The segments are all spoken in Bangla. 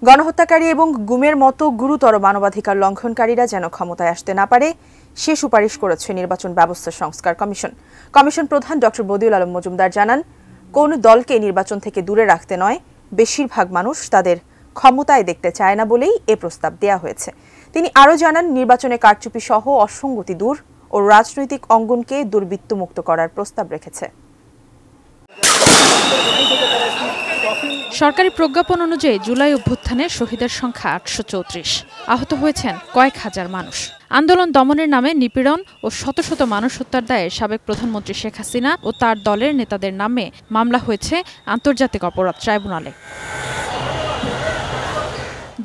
গণহত্যাকারী এবং গুমের মতো গুরুতর মানবাধিকার লঙ্ঘনকারীরা যেন ক্ষমতায় আসতে না পারে সে সুপারিশ করেছে নির্বাচন ব্যবস্থা সংস্কার কমিশন। কমিশন প্রধান ডক্টর বদিউল আলম মজুমদার জানান, কোন দলকে নির্বাচন থেকে দূরে রাখতে নয়, বেশিরভাগ মানুষ তাদের ক্ষমতায় দেখতে চায় না বলেই এ প্রস্তাব দেয়া হয়েছে। তিনি আরও জানান, নির্বাচনে কারচুপি সহ অসঙ্গতি দূর ও রাজনৈতিক অঙ্গনকে দুর্বৃত্তমুক্ত করার প্রস্তাব রেখেছে। সরকারি প্রজ্ঞাপন অনুযায়ী জুলাই অভ্যুত্থানে শহীদের সংখ্যা ৮৩৪, আহত হয়েছেন কয়েক হাজার মানুষ। আন্দোলন দমনের নামে নিপীড়ন ও শত শত মানুষ হত্যার দায়ে সাবেক প্রধানমন্ত্রী শেখ হাসিনা ও তার দলের নেতাদের নামে মামলা হয়েছে আন্তর্জাতিক অপরাধ ট্রাইব্যুনালে।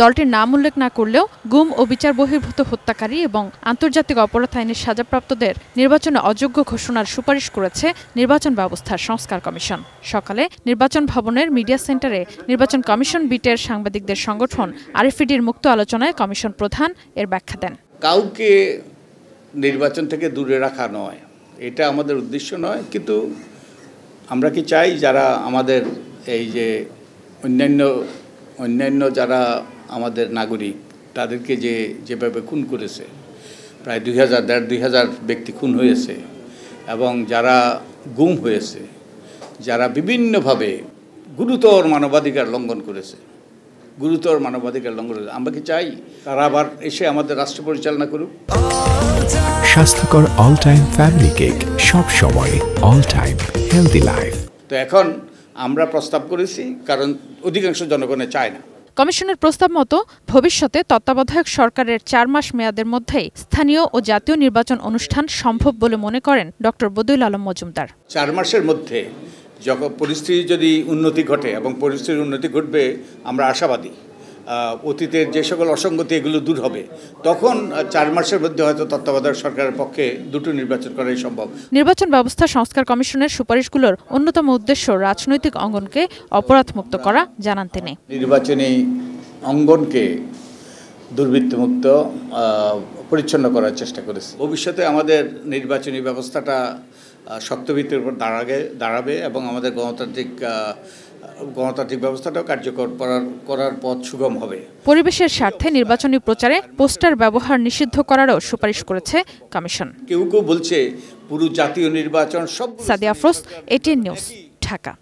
দলটির নাম উল্লেখ না করলেও গুম ও বিচার বহির্ভূত হত্যাকারী এবং আন্তর্জাতিক অপরাধ আইনের সাজাপ্রাপ্তদের নির্বাচনে অযোগ্য ঘোষণার সুপারিশ করেছে নির্বাচন ব্যবস্থার সংস্কার কমিশন। সকালে নির্বাচন ভবনের মিডিয়া সেন্টারে নির্বাচন কমিশন বিটের সাংবাদিকদের সংগঠন আরএফইডির মুক্ত আলোচনায় কমিশন প্রধান এর ব্যাখ্যা দেন। কাউকে নির্বাচন থেকে দূরে রাখা নয়, এটা আমাদের উদ্দেশ্য নয়, কিন্তু আমরা কি চাই যারা আমাদের এই যে অন্যান্য যারা আমাদের নাগরিক তাদেরকে যেভাবে খুন করেছে, প্রায় ২,০০০ ব্যক্তি খুন হয়েছে, এবং যারা গুম হয়েছে, যারা বিভিন্নভাবে গুরুতর মানবাধিকার লঙ্ঘন করেছে, আমরা কি চাই তারা আবার এসে আমাদের রাষ্ট্র পরিচালনা করুক? স্বাস্থ্যকর অল টাইম ফ্যামিলি কেক, সব সময় অল টাইম হেলদি লাইফ। তো এখন আমরা প্রস্তাব করেছি, কারণ অধিকাংশ জনগণে চায় না। কমিশনের প্রস্তাব মতো ভবিষ্যতে তত্ত্বাবধায়ক সরকারের ৪ মাস মেয়াদের মধ্যেই স্থানীয় ও জাতীয় নির্বাচন অনুষ্ঠান সম্ভব বলে মনে করেন ডক্টর বদিউল আলম মজুমদার। ৪ মাসের মধ্যে যখন পরিস্থিতি যদি উন্নতি ঘটে, এবং পরিস্থিতির উন্নতি ঘটবে আমরা আশাবাদী, অতীতের যে সকল অসঙ্গতি এগুলো দূর হবে, তখন ৪ মাসের মধ্যে হয়তো তত্ত্বাবধায়ক সরকারের পক্ষে দুটো নির্বাচন করাই সম্ভব। নির্বাচন ব্যবস্থা সংস্কার কমিশনের সুপারিশগুলোর অন্যতম উদ্দেশ্য রাজনৈতিক অঙ্গনকে অপরাধমুক্ত করা, জানান তিনি। নির্বাচনী অঙ্গনকে দুর্বৃত্তমুক্ত পরিচ্ছন্ন করার চেষ্টা করেছে। ভবিষ্যতে আমাদের নির্বাচনী ব্যবস্থাটা শক্ত ভিত্তির উপর দাঁড়াবে এবং আমাদের গণতান্ত্রিক ব্যবস্থাটাও কার্যকর করার পথ সুগম হবে। পরিবেশের স্বার্থে নির্বাচনী প্রচারে পোস্টার ব্যবহার নিষিদ্ধ করারও সুপারিশ করেছে কমিশন। কেউ বলছে পুরো জাতীয় নির্বাচন সব। Sadia Afroz, ATN news, Dhaka.